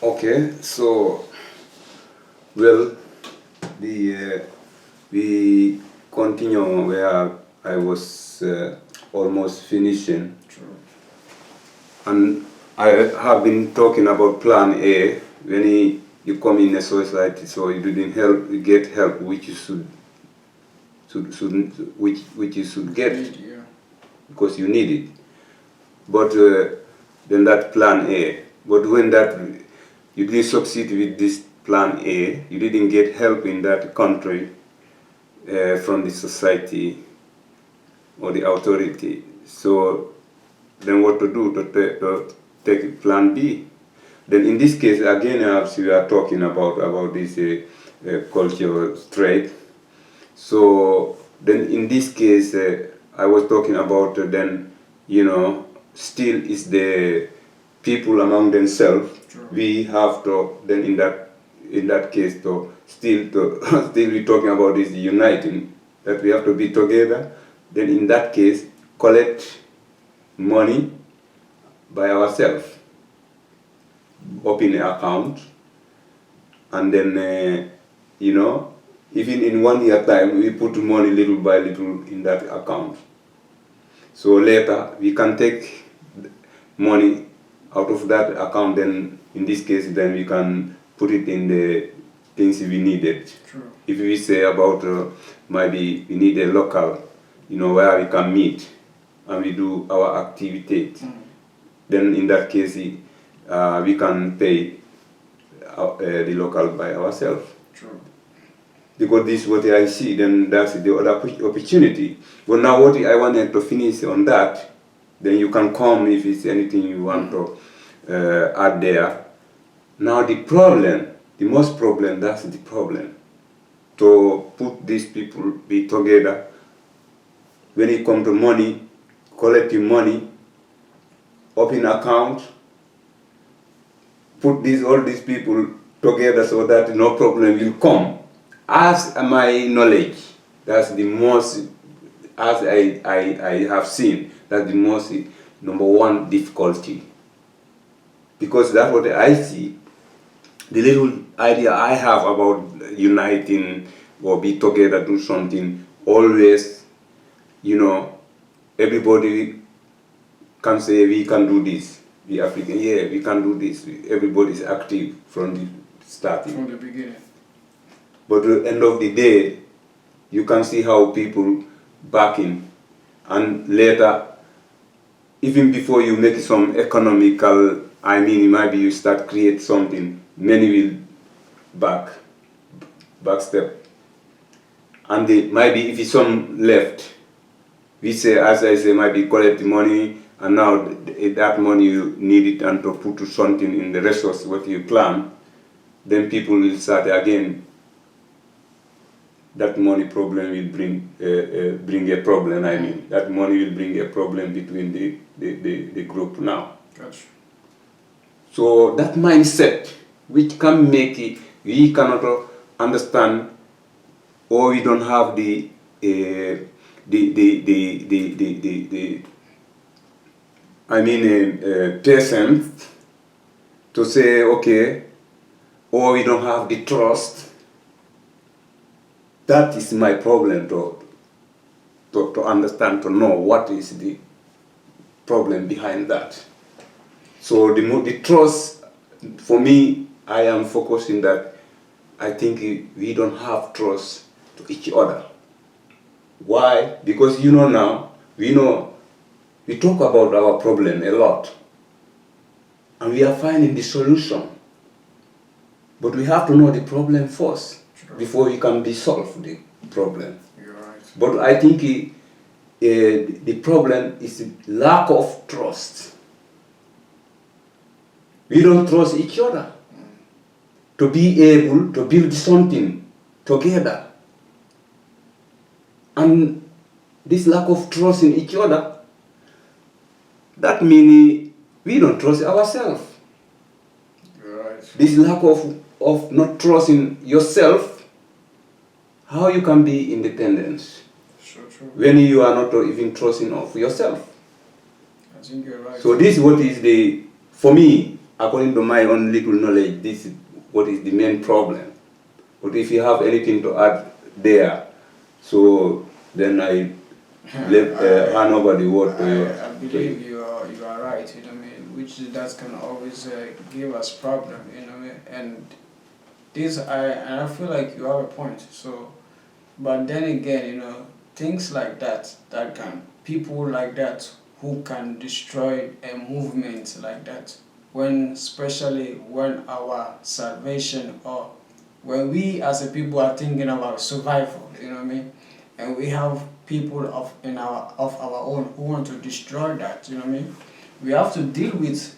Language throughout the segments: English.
Okay, so well, we continue where I was almost finishing, and I have been talking about Plan A when you come in a society, so you didn't get help which you which you should get because you need it. But then that Plan A. But when that you didn't succeed with this Plan A, you didn't get help in that country from the society or the authority. So then what to do to take Plan B? Then in this case, again, as we are talking about this cultural trait. So then in this case, I was talking about then, still is the people among themselves. Sure. We have to then in that case to still we talking about this uniting, that we have to be together. Then in that case, collect money by ourselves, open an account, and then even in 1 year time we put money little by little in that account. So later we can take money out of that account, then in this case then we can put it in the things we needed. True. If we say about maybe we need a local, where we can meet and we do our activities, then in that case we can pay the local by ourselves. True. Because this is what I see, then that's the other opportunity. But now what I wanted to finish on that, then you can come if it's anything you want to add there. Now the most problem, that's the problem. To put these people be together, when it comes to money, collecting money, open account, put all these people together so that no problem will come. As my knowledge, that's the most, as I have seen, that's the most number one difficulty. Because that's what I see. The little idea I have about uniting or be together, do something, always, everybody can say we can do this. We African, yeah, we can do this. Everybody is active from the starting. From the beginning. But at the end of the day, you can see how people backing, and later, even before you make some economical, maybe you start create something, many will backstep. And maybe if it's some left, we say, as I say, maybe collect the money, and now that money you need it and to put to something in the resource what you plan, then people will start again. That money problem will bring a problem. That money will bring a problem between the group now. Gotcha. So that mindset, which can make it, we cannot understand, or we don't have the patience to say okay, or we don't have the trust. That is my problem to understand, to know what is the problem behind that. So the trust, for me, I am focusing that I think we don't have trust to each other. Why? Because now, we talk about our problem a lot. And we are finding the solution. But we have to know the problem first. Sure. Before we can solve the problem. You're right. But I think the problem is lack of trust. We don't trust each other to be able to build something together. And this lack of trust in each other, that means we don't trust ourselves. You're right. This lack of not trusting yourself, how you can be independent So true. when you are not even trusting of yourself. I think you're right. So this is what is the, for me, according to my own little knowledge, this is what is the main problem. But if you have anything to add there, so then I hand over the word to you. I believe you are right, you know what I mean, which that can always give us problem, you know what I mean, and this I feel like you have a point. So, but then again, you know, things like that can, people like that who can destroy a movement like that, when especially when our salvation, or when we as a people are thinking about survival, you know what I mean, and we have people of our own who want to destroy that, you know what I mean, we have to deal with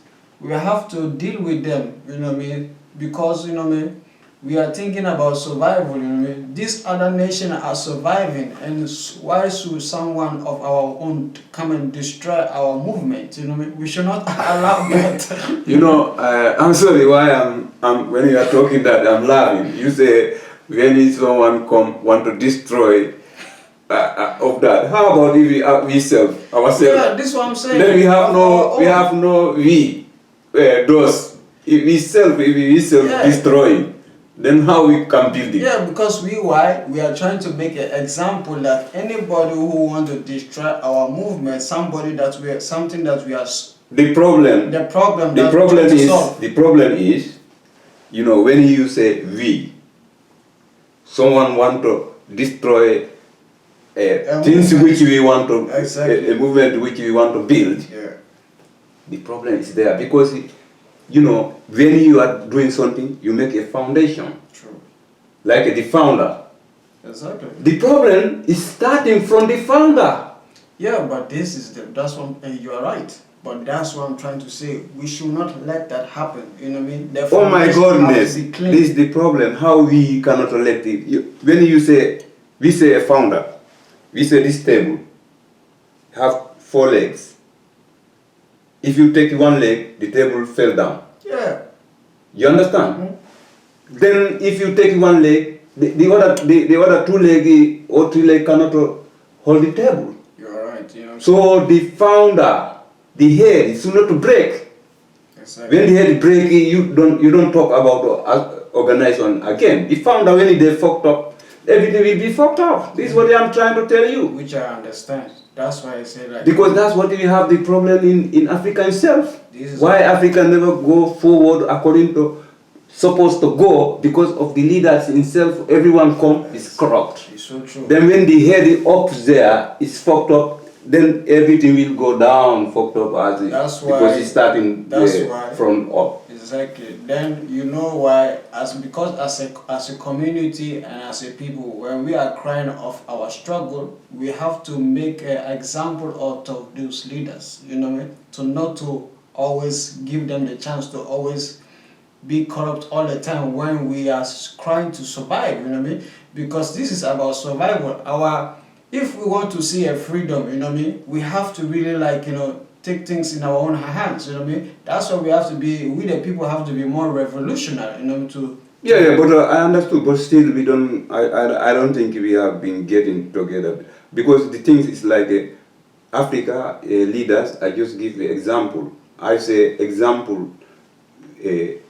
them, you know what I mean, because, you know what I mean, we are thinking about survival, you know what I mean. These other nations are surviving, and why should someone of our own come and destroy our movement, you know what I mean? We should not allow that. You know, I'm sorry why I'm when you are talking that I'm laughing. You say when someone want to destroy of that. How about if ourselves? Yeah, this is what I'm saying. Then we have no those. If we self destroy, then how we can build it? Yeah, because we are trying to make an example that anybody who want to destroy our movement, something that we are. The problem is, you know, when you say we, someone want to destroy things movement. which we want to, Exactly. a movement which we want to build. Yeah. The problem is there because, you know, when you are doing something, you make a foundation. True. Like the founder. Exactly. The problem is starting from the founder. Yeah, but that's what, and you are right. But that's what I'm trying to say. We should not let that happen. You know what I mean? The Oh my foundation has goodness, to be clean. this is the problem. How we cannot let it. When we say a founder, we say this table have 4 legs. If you take one leg, the table fell down. Yeah. You understand? Mm-hmm. Then if you take one leg, the other 2 leg or 3 leg cannot hold the table. You're right. You know. So the founder, the head is not to break. Exactly. When the head break, you don't talk about organization again. The founder, when they fucked up, everything will be fucked up. This is what I'm trying to tell you. Which I understand. That's why I say like. Because that's what we have the problem in Africa itself. This is why Africa never go forward according to supposed to go, because of the leaders itself. Everyone is corrupt. It's so true. Then when the head up there is fucked up, then everything will go down fucked up because it's starting from up. Exactly. Then you know why, as a community and as a people, when we are crying of our struggle, we have to make an example out of those leaders. You know what I mean? To not to always give them the chance to always be corrupt all the time when we are trying to survive. You know what I mean? Because this is about survival. If we want to see a freedom, you know what I mean, we have to really take things in our own hands, you know what I mean? That's why we have to be, we the people have to be more revolutionary, you know, Yeah, but I understood, but still we don't, I don't think we have been getting together. Because the thing is like Africa leaders, I just give the example. I say example, the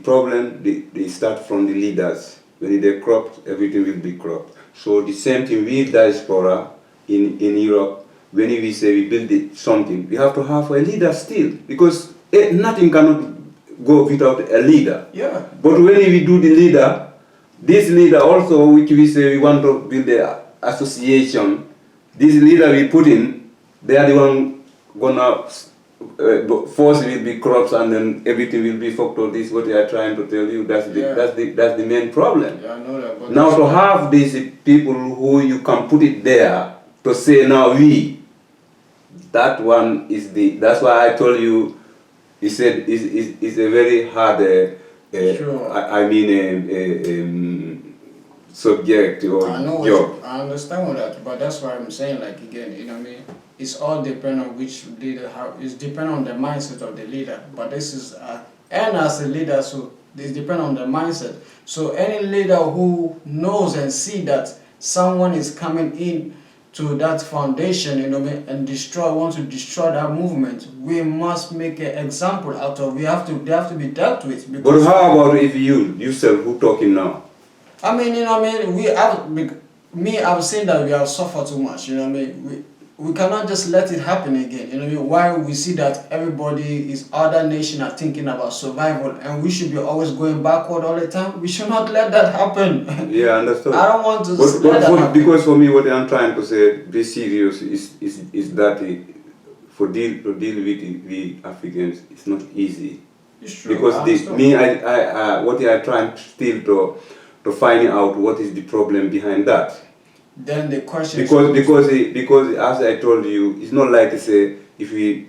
problem, they start from the leaders. When they corrupt, everything will be corrupt. So the same thing with diaspora in Europe. When we say we build something, we have to have a leader still, because nothing cannot go without a leader. Yeah. But when we do the leader, this leader also, which we say we want to build the association, this leader we put in, they are the one gonna force will be corrupt, and then everything will be fucked up. This is what I are trying to tell you. That's the main problem. Yeah, I know that. But now to have these people who you can put it there to say now that one is that's why I told you, he said it's a very hard sure. subject or job. I understand that, but that's why I'm saying, like, again, you know what I mean, it's all depend on which leader, it's depend on the mindset of the leader. But this is and as a leader, so this depend on the mindset. So any leader who knows and see that someone is coming in to that foundation, you know, and want to destroy that movement, we must make an example out of. They have to be dealt with. But how about if yourself who talking now? I mean, you know, I've seen that we have suffered too much. You know, we cannot just let it happen again. You know, while we see that everybody other nations are thinking about survival, and we should be always going backward all the time. We should not let that happen. Yeah, understood. I don't want to let that happen. Because for me, what I'm trying to say, be serious, is that to deal with the Africans, it's not easy. It's true. Because what I trying still to find out what is the problem behind that. Then the question because as I told you, it's not like say if we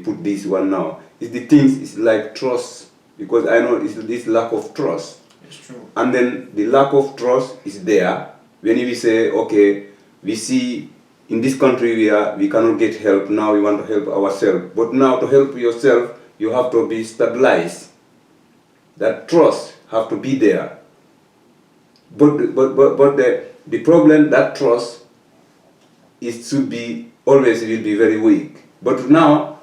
put this one now. It's the things. It's like trust, because I know it's this lack of trust. It's true. And then the lack of trust is there when we say, okay, we see in this country we cannot get help now. We want to help ourselves, but now to help yourself you have to be stabilized. That trust have to be there. But the problem, that trust should be always will be very weak. But now,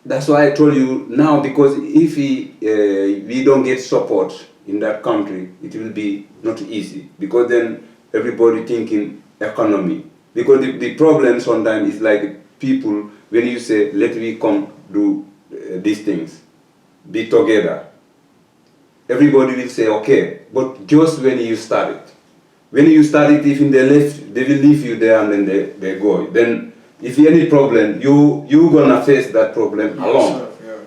that's why I told you now, because if we don't get support in that country, it will be not easy, because then everybody thinking economy. Because the problem sometimes is like people, when you say let me come do these things, be together. Everybody will say okay, but just when you start it. When you start it, if they left, they will leave you there and then they go. Then if any problem, you gonna face that problem alone. Yeah.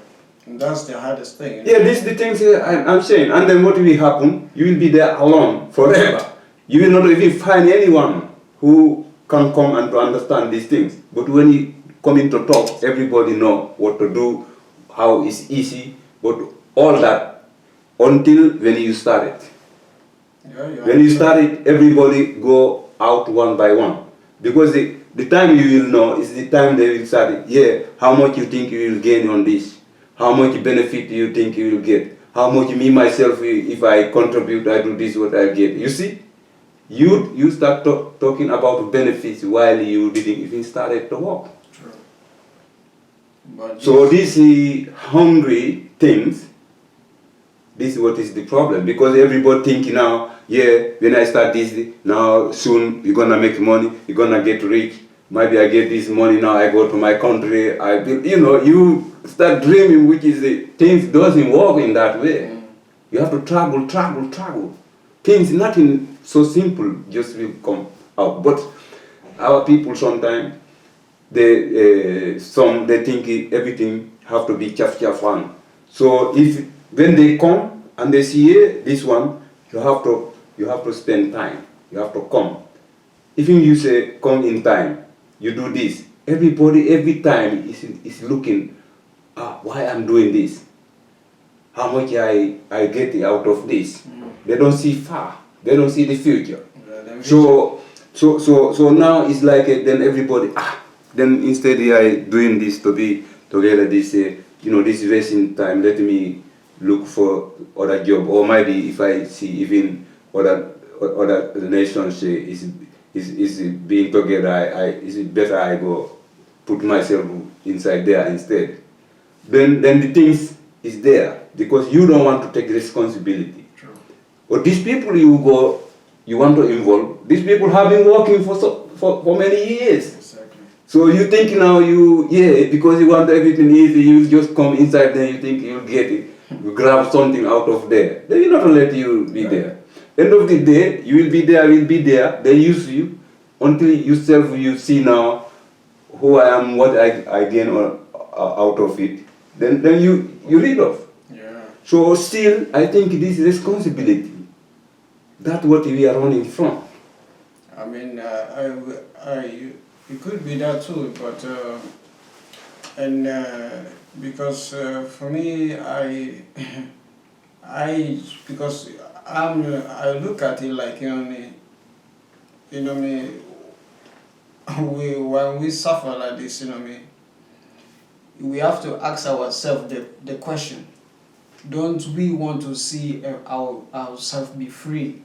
And that's the hardest thing. Yeah, this is the things I'm saying. And then what will happen? You will be there alone forever. You will not even find anyone who can come and to understand these things. But when you come in to talk, everybody know what to do, how it's easy, but all that until when you start it. When you start it, everybody go out one by one. Because the time you will know is the time they will start it. Yeah, how much you think you will gain on this? How much benefit do you think you will get? How much me myself, if I contribute, I do this, what I get. You see? You start talking about benefits while you didn't even started to work. True. But so these hungry things, this is what is the problem, because everybody thinking now, yeah, when I start this, now soon you're gonna make money, you're gonna get rich. Maybe I get this money now, I go to my country, you start dreaming, which is things doesn't work in that way. You have to travel. Things nothing so simple just will come out. But our people sometimes they think everything have to be chaff one. So when they come and they see this one, you have to spend time. You have to come. Even you say come in time, you do this. Everybody every time is looking, why I'm doing this? How much I get out of this? They don't see far. They don't see the future. So now it's like then everybody then instead I doing this to be together. This this is wasting time. Let me look for other job, or maybe if I see even other nations is being together, is it better I go put myself inside there instead. Then the things is there because you don't want to take responsibility. True. But these people you want to involve. These people have been working for many years. Exactly. So you think now because you want everything easy, you just come inside there, you think you'll get it. You grab something out of there. They will not let you be there. End of the day, you will be there, I will be there. They use you until you see now who I am, what I gain out of it. Then you read off. Yeah. So still, I think this is responsibility. That's what we are running from. I mean, it could be that too, but because for me, because I look at it like when we suffer like this, we have to ask ourselves the question: don't we want to see ourselves be free?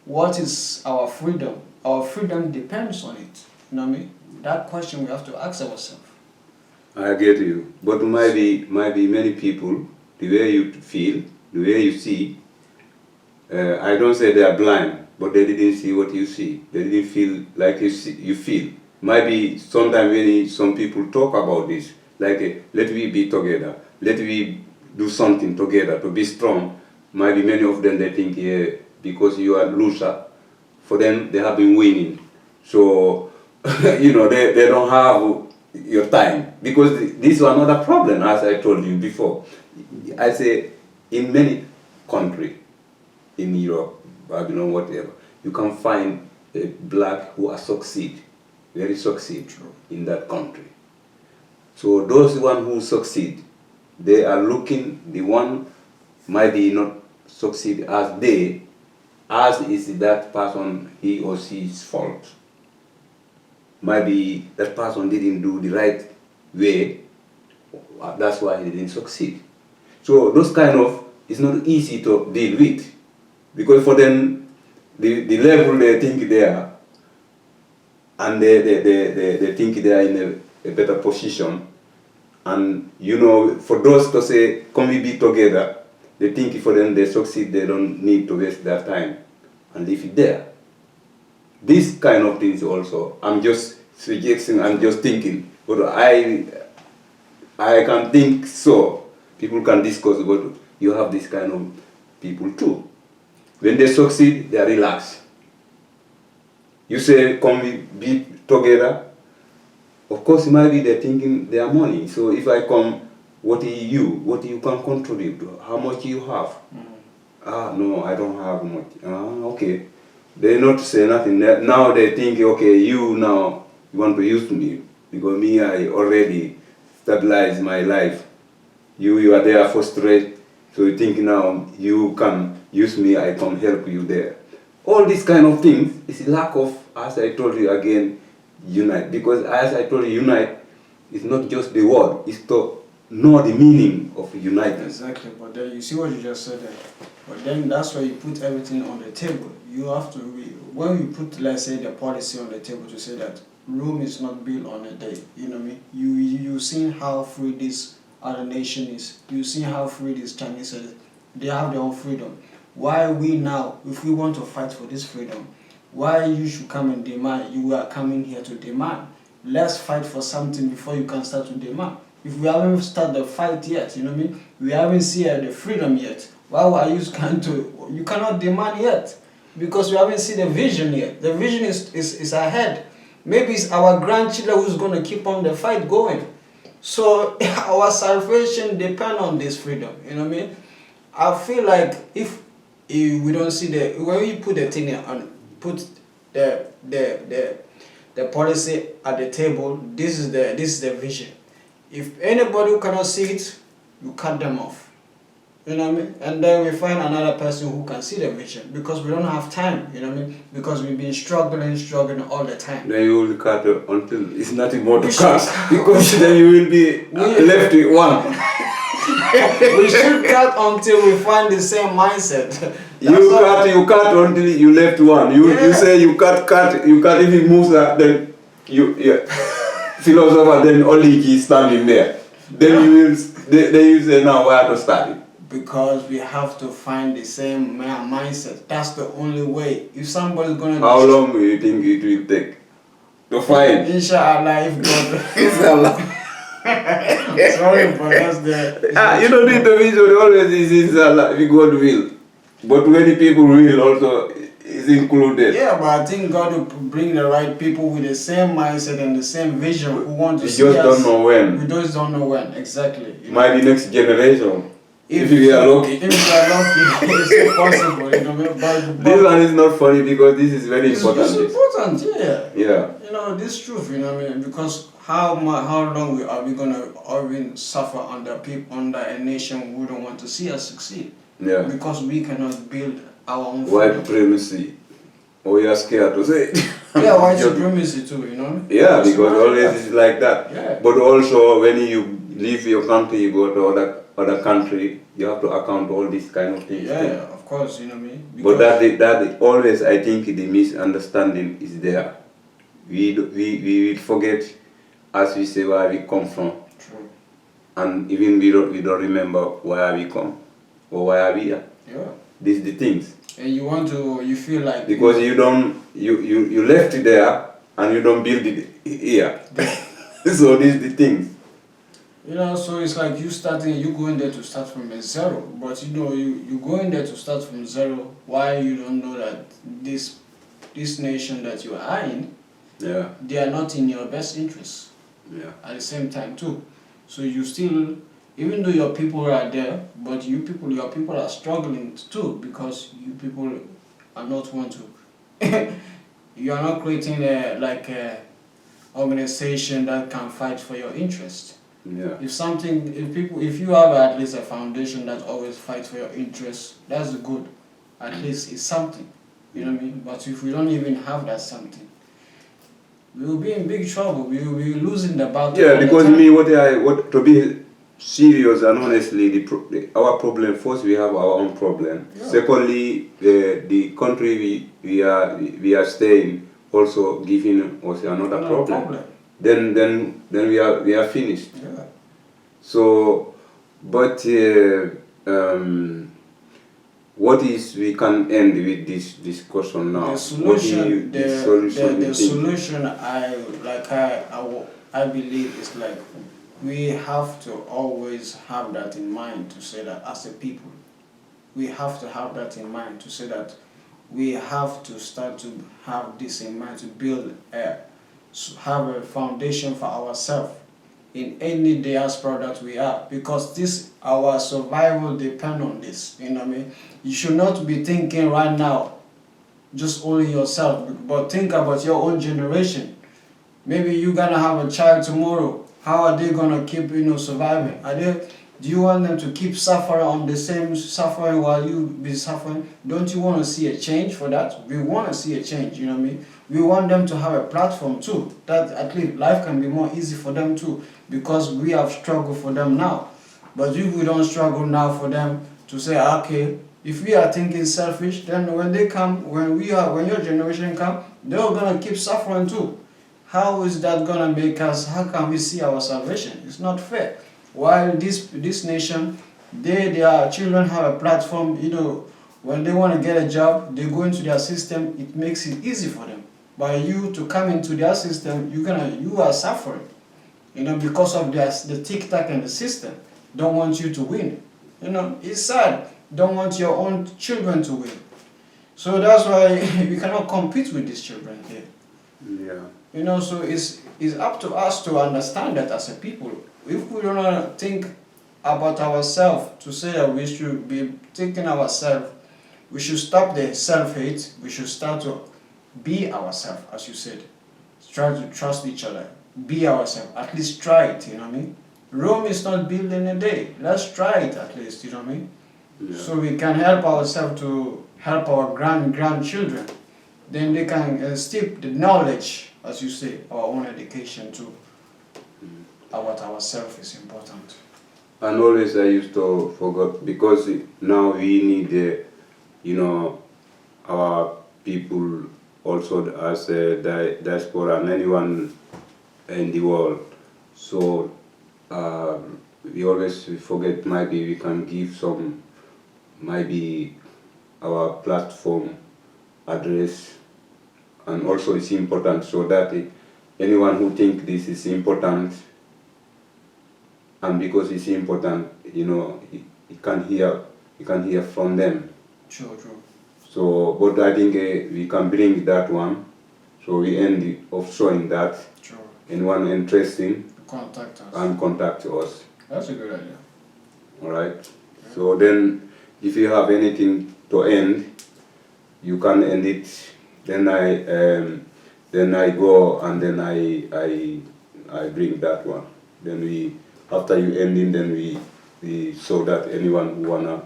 what is our freedom? Our freedom depends on it. You know what I mean? That question we have to ask ourselves. I get you, but might be many people, the way you feel, the way you see. I don't say they are blind, but they didn't see what you see. They didn't feel like you feel. Maybe sometimes when some people talk about this, like let we be together, let we do something together to be strong. Maybe many of them they think, yeah, because you are loser, for them they have been winning. So you know they don't have your time, because this is another problem, as I told you before. I say in many countries, in Europe, Babylon, whatever, you can find a black who are very succeed in that country. So those one who succeed, they are looking, the one might be not succeed as is that person, he or she's fault. Maybe that person didn't do the right way, that's why he didn't succeed. So those kind of, it's not easy to deal with, because for them, the level they think they are, and they think they are in a better position. And you know, for those to say, can we be together, they think for them they succeed, they don't need to waste their time and leave it there. These kind of things also, I'm just suggesting, I'm just thinking, but I can think so. People can discuss, but you have this kind of people too. When they succeed, they are relaxed. You say, can we be together? Of course, maybe they're thinking their money. So if I come, what you can contribute? How much you have? No, I don't have much. Okay. They not say nothing. Now they think, okay, you want to use me, because me, I already stabilized my life. You are there frustrated, so you think now you can use me, I can help you there. All these kind of things is lack of, as I told you again, unite. Because as I told you, unite is not just the word, it's to know the meaning of uniting. Exactly, but then you see what you just said there. But then that's why you put everything on the table. You have to, when you put, let's say, the policy on the table to say that Rome is not built on a day, you know what I mean? You seen how free this other nation is. You see how free this Chinese is. They have their own freedom. Why we now, if we want to fight for this freedom, why you should come and demand? You are coming here to demand. Let's fight for something before you can start to demand. If we haven't started the fight yet, you know what I mean? We haven't seen the freedom yet. Why are you trying to? You cannot demand yet, because we haven't seen the vision yet. The vision is ahead. Maybe it's our grandchildren who's going to keep on the fight going. So our salvation depends on this freedom. You know what I mean? I feel like if we don't see when you put the thing on, put the policy at the table, this is the vision. If anybody who cannot see it, you cut them off. You know what I mean? And then we find another person who can see the vision, because we don't have time, you know what I mean? Because we've been struggling all the time. Then you will cut until it's nothing more to cut, because then you will be left with one. We should cut until we find the same mindset. You cut until you left one. You say you cut, if he moves then philosopher, then only he is standing there. Then you say now where to start it. Because we have to find the same mindset. That's the only way. If somebody's gonna how long do you think it will take to find? Inshallah, if God Inshallah. sorry, but that's the You don't need the vision, always is inshallah, if God will. But many people will also is included. Yeah, but I think God will bring the right people with the same mindset and the same vision who want to see us. We just don't know when. We just don't know when, exactly. Might be next generation. If we are lucky. If we are lucky, it's possible, you know. But this one is not funny, because this is very important. It's important, yeah. Yeah. You know, this truth, you know what I mean? Because how long are we gonna even suffer under a nation who don't want to see us succeed? Yeah. Because we cannot build our own White supremacy. Or you are scared to say it. Yeah, white supremacy too, you know? Yeah, because always it's like that. Yeah. But also when you leave your country, you go to other country, you have to account all these kind of things. Yeah, of course. course, you know what I mean. But that always, I think, the misunderstanding is there. We forget, as we say, where we come from, True. and even we don't remember where we come or where we are. Yeah. These the things. And you feel like Because you left it there and you don't build it here. So these the things. you know, so it's like you going there to start from a zero, but you know you going there to start from zero. Why you don't know that this nation that you are in, Yeah. they are not in your best interest Yeah. at the same time too. So you still, even though your people are there, but your people are struggling too, because you people are not want to. You are not creating a organization that can fight for your interest. Yeah. If you have at least a foundation that always fights for your interests, that's good. At least it's something, you know what I mean. But if we don't even have that something, we will be in big trouble. We will be losing the battle. Yeah, all the because time. what to be serious and honestly, our problem first, we have our own problem. Yeah. Secondly, the country we are staying also giving us another No problem. Then we are finished. Yeah. So, but what is we can end with this discussion now? The solution, the think? solution, I believe is like we have to always have that in mind to say that as a people, we have to have that in mind to say that we have to start to have this in mind to build have a foundation for ourselves in any diaspora that we are, because this our survival depend on this, you know what I mean. You should not be thinking right now just only yourself, but think about your own generation. Maybe you're gonna have a child tomorrow. How are they gonna keep surviving? Do you want them to keep suffering on the same suffering while you be suffering? Don't you want to see a change for that? We want to see a change, you know what I mean? We want them to have a platform too, that at least life can be more easy for them too, because we have struggled for them now. But if we don't struggle now for them to say, okay, if we are thinking selfish, then when they come, when your generation come, they're gonna keep suffering too. How is that gonna make us? How can we see our salvation? It's not fair. While this nation, their children have a platform, when they want to get a job, they go into their system, it makes it easy for them. By you to come into their system, you are suffering, because of the tic-tac and the system. Don't want you to win. It's sad. Don't want your own children to win. So that's why we cannot compete with these children here. Yeah. So it's up to us to understand that as a people. If we don't think about ourselves, to say that we should be thinking ourselves, we should stop the self-hate, we should start to be ourselves, as you said. Try to trust each other, be ourselves, at least try it, you know what I mean? Rome is not built in a day, let's try it at least, you know what I mean? Yeah. So we can help ourselves to help our grandchildren. Then they can steep the knowledge, as you say, our own education too. About ourselves is important. And always I used to forget, because now we need, our people also as a diaspora and anyone in the world. So we always forget, maybe we can give some, maybe our platform address, and also it's important so that anyone who think this is important, and because it's important, you can hear from them. True. So, but I think we can bring that one. So we end off showing that. True. Anyone interested, Contact us. and contact us. That's a good idea. All right. Yeah. So then, if you have anything to end, you can end it. Then I go and then I bring that one. Then after you ending, then we so that anyone who wanna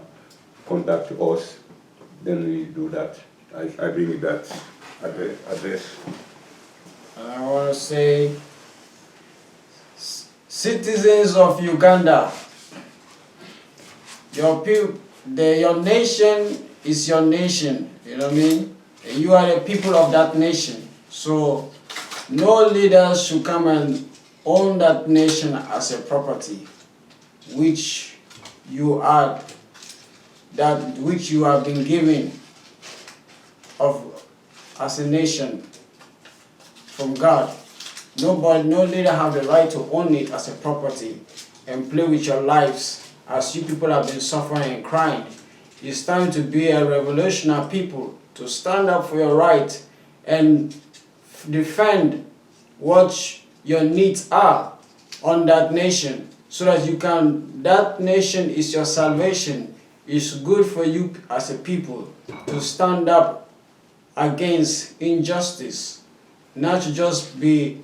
contact us, then we do that. I bring that address. And I want to say, citizens of Uganda, your nation is your nation, you know what I mean? And you are the people of that nation. So no leader should come and own that nation as a property, which you are, that which you have been given of as a nation from God. Nobody, no leader have the right to own it as a property and play with your lives as you people have been suffering and crying. It's time to be a revolutionary people, to stand up for your right and defend what your needs are on that nation, so that you can, that nation is your salvation. It's good for you as a people to stand up against injustice, not to just be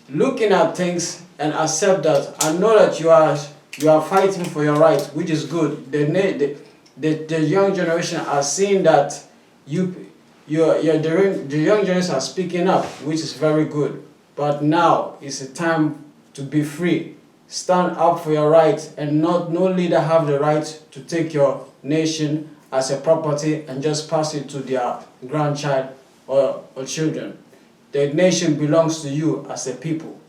looking at things and accept that. I know that you are fighting for your right, which is good. The young generation are seeing that the young generation are speaking up, which is very good. But now is a time to be free. Stand up for your right, and no leader have the right to take your nation as a property and just pass it to their grandchild or children. The nation belongs to you as a people.